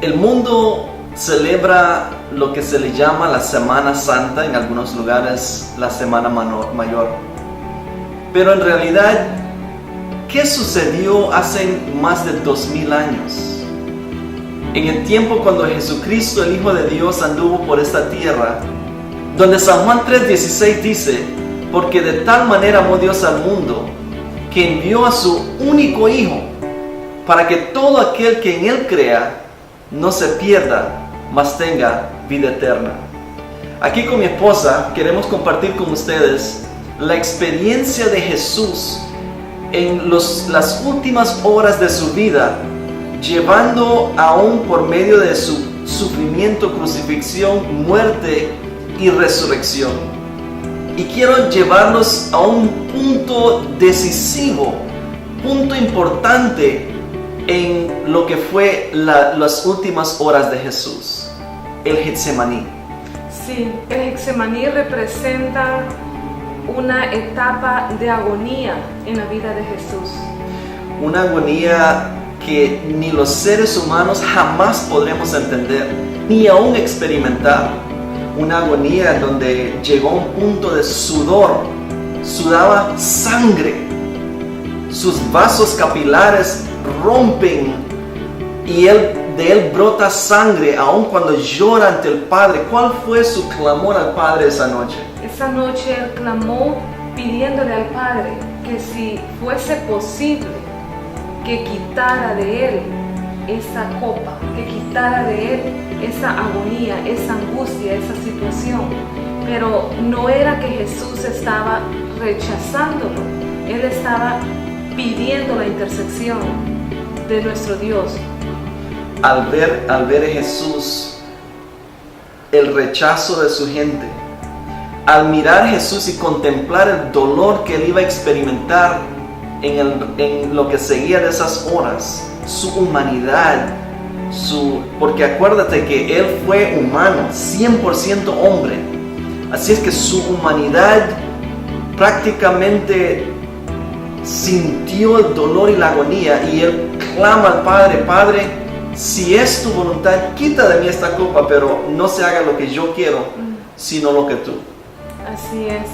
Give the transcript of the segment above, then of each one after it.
El mundo celebra lo que se le llama la Semana Santa, en algunos lugares la Semana Mayor. Pero en realidad, ¿qué sucedió hace más de 2000 años? En el tiempo cuando Jesucristo, el Hijo de Dios, anduvo por esta tierra, donde San Juan 3:16 dice: porque de tal manera amó Dios al mundo, que envió a su único Hijo, para que todo aquel que en Él crea, no se pierda, mas tenga vida eterna. Aquí con mi esposa queremos compartir con ustedes la experiencia de Jesús en las últimas horas de su vida, llevando aún por medio de su sufrimiento, crucifixión, muerte y resurrección. Y quiero llevarlos a un punto decisivo, punto importante en lo que fue las últimas horas de Jesús, el Getsemaní. Sí, el Getsemaní representa una etapa de agonía en la vida de Jesús. Una agonía que ni los seres humanos jamás podremos entender, ni aún experimentar. Una agonía donde llegó a un punto de sudor, sudaba sangre, sus vasos capilares rompen y de él brota sangre, aun cuando llora ante el Padre. ¿Cuál fue su clamor al Padre esa noche? Esa noche él clamó pidiéndole al Padre que si fuese posible, que quitara de él esa copa, que quitara de él esa agonía, esa angustia, esa situación. Pero no era que Jesús estaba rechazándolo, él estaba pidiendo la intersección de nuestro Dios. Al ver a Jesús el rechazo de su gente, al mirar a Jesús y contemplar el dolor que él iba a experimentar en lo que seguía de esas horas, su humanidad, porque acuérdate que él fue humano, 100% hombre, así es que su humanidad prácticamente sintió el dolor y la agonía, y él clama al Padre: Padre, si es tu voluntad, quita de mí esta copa, pero no se haga lo que yo quiero, sino lo que tú. Así es.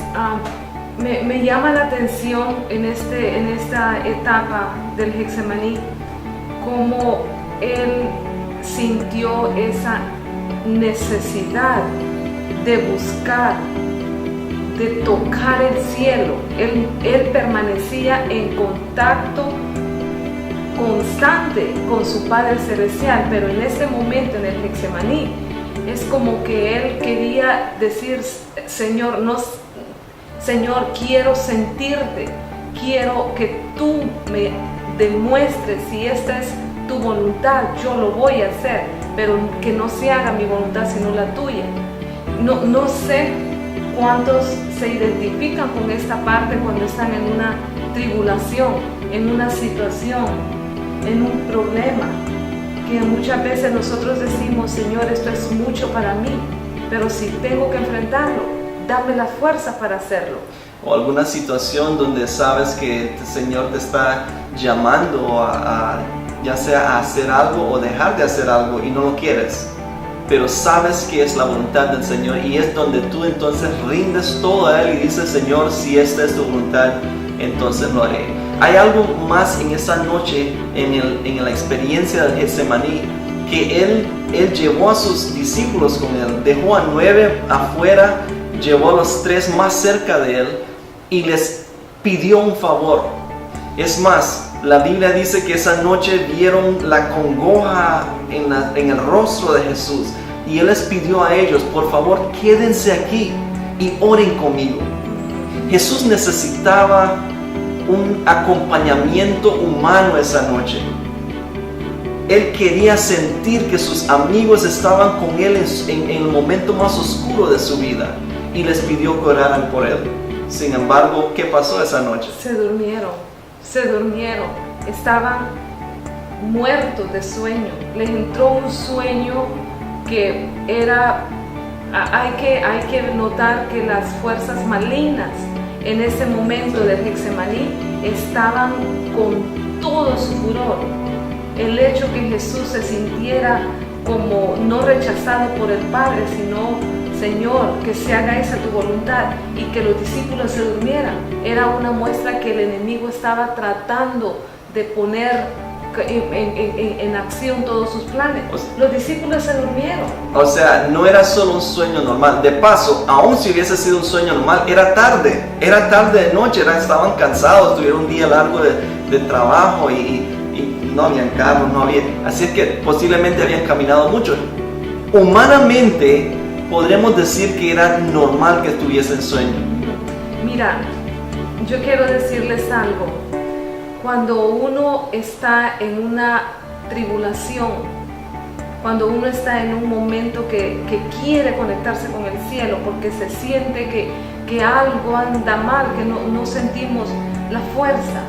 Me llama la atención en esta etapa del Getsemaní, cómo él sintió esa necesidad de buscar, de tocar el cielo. Él permanecía en contacto constante con su Padre Celestial, pero en ese momento, en el Getsemaní, es como que él quería decir: Señor, quiero sentirte, quiero que tú me demuestres si esta es tu voluntad, yo lo voy a hacer, pero que no se haga mi voluntad sino la tuya. No sé cuántos se identifican con esta parte cuando están en una tribulación, en una situación, en un problema, que muchas veces nosotros decimos: Señor, esto es mucho para mí, pero si tengo que enfrentarlo, dame la fuerza para hacerlo. O alguna situación donde sabes que el Señor te está llamando ya sea a hacer algo o dejar de hacer algo y no lo quieres, pero sabes que es la voluntad del Señor, y es donde tú entonces rindes todo a Él y dices: Señor, si esta es tu voluntad, entonces lo haré. Hay algo más en esa noche, en la experiencia del Getsemaní, que él llevó a sus discípulos con Él, dejó a 9 afuera, llevó a los 3 más cerca de Él y les pidió un favor. Es más, la Biblia dice que esa noche vieron la congoja en el rostro de Jesús, y Él les pidió a ellos: por favor, quédense aquí y oren conmigo. Jesús necesitaba un acompañamiento humano esa noche. Él quería sentir que sus amigos estaban con Él en el momento más oscuro de su vida, y les pidió que oraran por Él. Sin embargo, ¿qué pasó esa noche? Se durmieron, estaban muertos de sueño. Les entró un sueño que era, hay que notar que las fuerzas malignas en ese momento del Getsemaní estaban con todo su furor. El hecho que Jesús se sintiera como no rechazado por el Padre, sino, Señor, que se haga esa tu voluntad, y que los discípulos se durmieran. Era una muestra que el enemigo estaba tratando de poner en acción todos sus planes. Los discípulos se durmieron. O sea, no era solo un sueño normal. De paso, aun si hubiese sido un sueño normal, era tarde de noche, estaban cansados, tuvieron un día largo de trabajo y no habían carros, no había, así es que posiblemente habían caminado mucho. Humanamente podremos decir que era normal que tuviesen sueño. Mira, yo quiero decirles algo. Cuando uno está en una tribulación, cuando uno está en un momento que quiere conectarse con el cielo porque se siente que algo anda mal, que no sentimos la fuerza,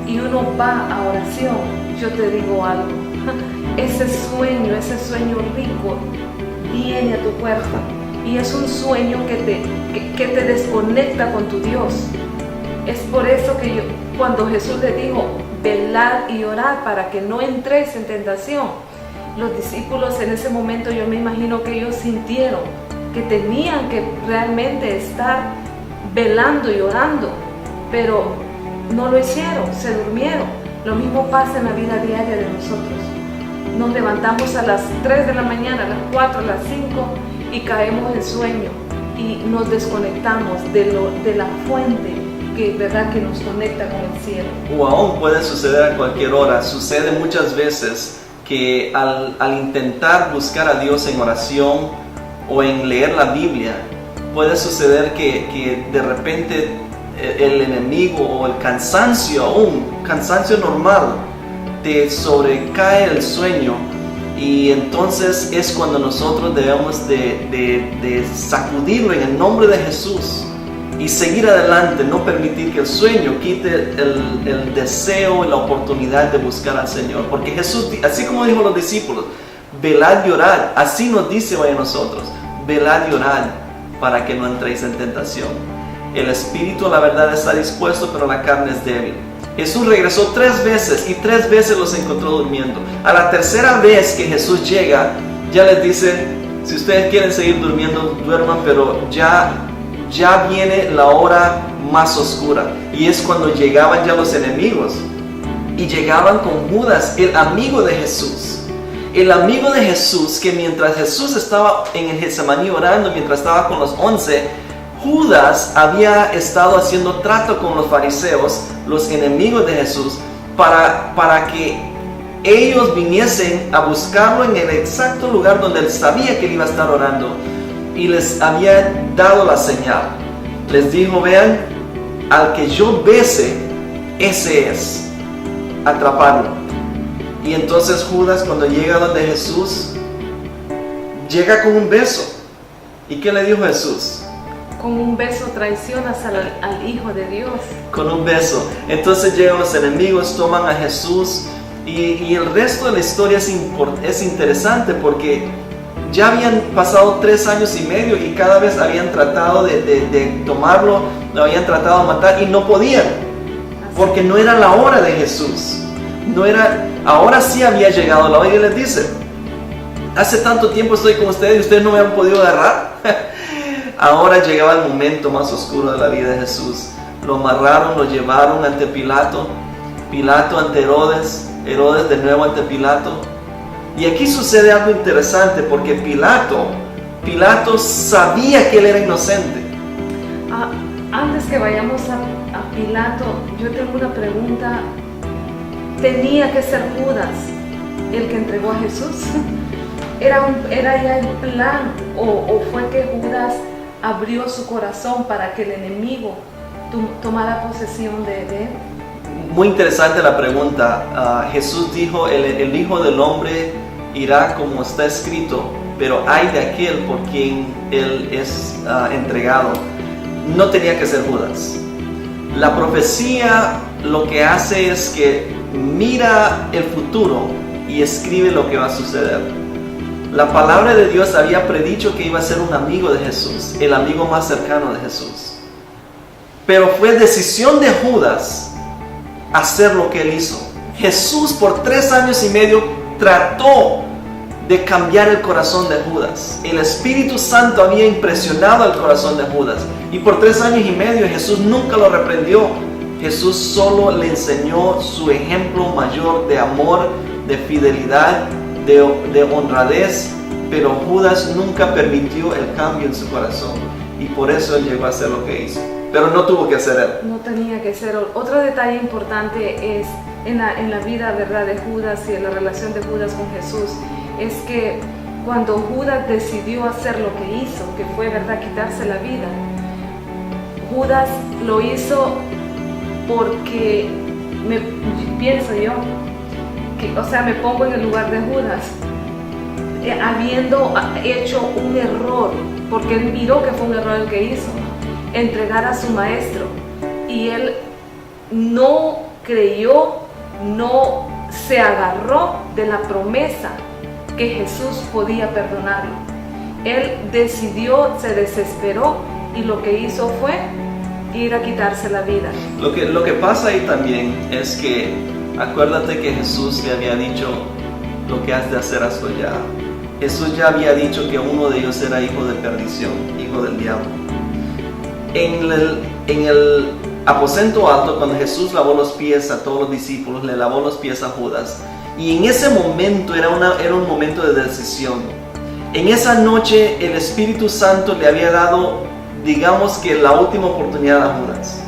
y uno va a oración, yo te digo algo, ese sueño rico viene a tu puerta, y es un sueño que te desconecta con tu Dios. Es por eso que cuando Jesús le dijo, velad y orad para que no entréis en tentación, los discípulos en ese momento, yo me imagino que ellos sintieron que tenían que realmente estar velando y orando, pero no lo hicieron, se durmieron. Lo mismo pasa en la vida diaria de nosotros. Nos levantamos a las 3 de la mañana, a las 4, a las 5 y caemos en sueño y nos desconectamos de la fuente que verdad que nos conecta con el cielo. O aún puede suceder a cualquier hora. Sucede muchas veces que al intentar buscar a Dios en oración o en leer la Biblia, puede suceder que de repente el enemigo o el cansancio, aún cansancio normal, te sobrecae el sueño, y entonces es cuando nosotros debemos de sacudirlo en el nombre de Jesús y seguir adelante, no permitir que el sueño quite el deseo y la oportunidad de buscar al Señor, porque Jesús, así como dijo a los discípulos, velad y orad, así nos dice hoy a nosotros, velad y orad para que no entréis en tentación. El espíritu, la verdad, está dispuesto, pero la carne es débil. Jesús regresó 3 veces y 3 veces los encontró durmiendo. A la tercera vez que Jesús llega, ya les dice, si ustedes quieren seguir durmiendo, duerman, pero ya viene la hora más oscura. Y es cuando llegaban ya los enemigos, y llegaban con Judas, el amigo de Jesús. El amigo de Jesús, que mientras Jesús estaba en el Getsemaní orando, mientras estaba con los 11, Judas había estado haciendo trato con los fariseos, los enemigos de Jesús, para que ellos viniesen a buscarlo en el exacto lugar donde él sabía que él iba a estar orando, y les había dado la señal. Les dijo, vean, al que yo bese, ese es, atraparlo. Y entonces Judas, cuando llega donde Jesús, llega con un beso. ¿Y qué le dijo Jesús? Con un beso traicionas al Hijo de Dios. Con un beso. Entonces llegan los enemigos, toman a Jesús, y el resto de la historia es interesante, porque ya habían pasado 3 años y medio y cada vez habían tratado de tomarlo, lo habían tratado de matar y no podían, porque no era la hora de Jesús. Ahora sí había llegado la hora, y les dice, hace tanto tiempo estoy con ustedes y ustedes no me han podido agarrar. Ahora llegaba el momento más oscuro de la vida de Jesús. Lo amarraron, lo llevaron ante Pilato, Pilato ante Herodes, Herodes de nuevo ante Pilato. Y aquí sucede algo interesante, porque Pilato sabía que él era inocente. Antes que vayamos a Pilato, yo tengo una pregunta. ¿Tenía que ser Judas el que entregó a Jesús? ¿Era ya el plan? ¿O fue que Judas abrió su corazón para que el enemigo tomara posesión de él? Muy interesante la pregunta. Jesús dijo, el Hijo del Hombre irá como está escrito, pero hay de aquel por quien él es entregado. No tenía que ser Judas. La profecía lo que hace es que mira el futuro y escribe lo que va a suceder. La palabra de Dios había predicho que iba a ser un amigo de Jesús, el amigo más cercano de Jesús. Pero fue decisión de Judas hacer lo que él hizo. Jesús por 3 años y medio trató de cambiar el corazón de Judas. El Espíritu Santo había impresionado al corazón de Judas. Y por 3 años y medio Jesús nunca lo reprendió. Jesús solo le enseñó su ejemplo mayor de amor, de fidelidad, de honradez. Pero Judas nunca permitió el cambio en su corazón. Y por eso él llegó a hacer lo que hizo. Pero no tuvo que hacer él. No tenía que ser. Otro detalle importante es en la vida, ¿verdad?, de Judas y en la relación de Judas con Jesús, es que cuando Judas decidió hacer lo que hizo, que fue, ¿verdad?, quitarse la vida, Judas lo hizo porque, pienso yo, me pongo en el lugar de Judas, habiendo hecho un error, porque él miró que fue un error el que hizo, entregar a su maestro, y él no creyó, no se agarró de la promesa que Jesús podía perdonarlo. Él decidió, se desesperó, y lo que hizo fue ir a quitarse la vida. Lo que pasa ahí también es que acuérdate que Jesús le había dicho: lo que has de hacer, hazlo ya. Jesús ya había dicho que uno de ellos era hijo de perdición, hijo del diablo. En el aposento alto, cuando Jesús lavó los pies a todos los discípulos, le lavó los pies a Judas, y en ese momento era un momento de decisión. En esa noche el Espíritu Santo le había dado, digamos que la última oportunidad a Judas.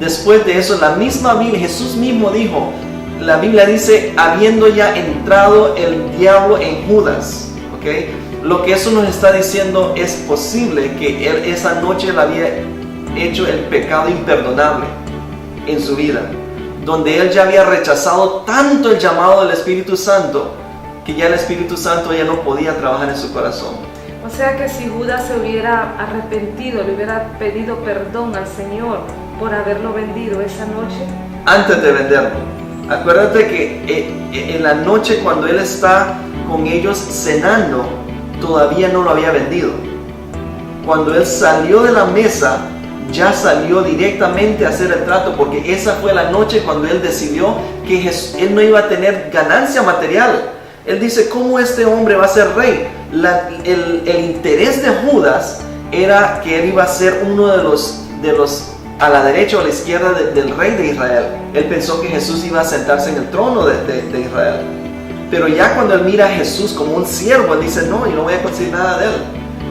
Después de eso, la misma Biblia, Jesús mismo dijo, la Biblia dice, habiendo ya entrado el diablo en Judas, ¿okay? Lo que eso nos está diciendo, es posible que él esa noche le había hecho el pecado imperdonable en su vida, donde él ya había rechazado tanto el llamado del Espíritu Santo, que ya el Espíritu Santo ya no podía trabajar en su corazón. O sea que si Judas se hubiera arrepentido, le hubiera pedido perdón al Señor por haberlo vendido esa noche. Antes de venderlo. Acuérdate que en la noche cuando él está con ellos cenando, todavía no lo había vendido. Cuando él salió de la mesa, ya salió directamente a hacer el trato, porque esa fue la noche cuando él decidió que él no iba a tener ganancia material. Él dice, ¿cómo este hombre va a ser rey? El interés de Judas era que él iba a ser uno de los a la derecha o a la izquierda del rey de Israel. Él pensó que Jesús iba a sentarse en el trono de Israel. Pero ya cuando él mira a Jesús como un siervo, él dice, no, yo no voy a conseguir nada de él.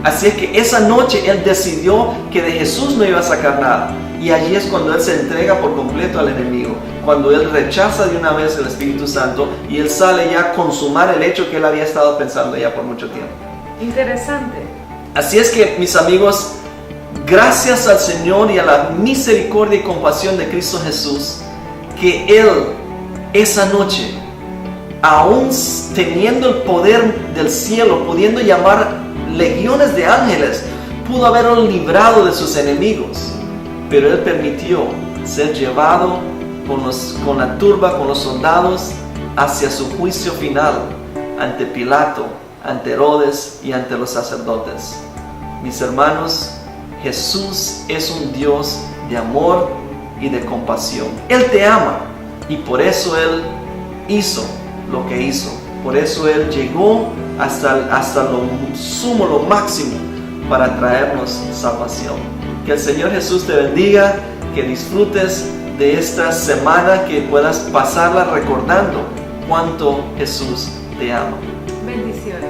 Así es que esa noche él decidió que de Jesús no iba a sacar nada. Y allí es cuando él se entrega por completo al enemigo. Cuando él rechaza de una vez el Espíritu Santo y él sale ya a consumar el hecho que él había estado pensando ya por mucho tiempo. Interesante. Así es que, mis amigos, gracias al Señor y a la misericordia y compasión de Cristo Jesús, que Él esa noche, aún teniendo el poder del cielo, pudiendo llamar legiones de ángeles, pudo haberlo librado de sus enemigos, pero Él permitió ser llevado con la turba, con los soldados, hacia su juicio final, ante Pilato, ante Herodes y ante los sacerdotes. Mis hermanos, Jesús es un Dios de amor y de compasión. Él te ama y por eso Él hizo lo que hizo. Por eso Él llegó hasta lo sumo, lo máximo, para traernos salvación. Que el Señor Jesús te bendiga, que disfrutes de esta semana, que puedas pasarla recordando cuánto Jesús te ama. Bendiciones.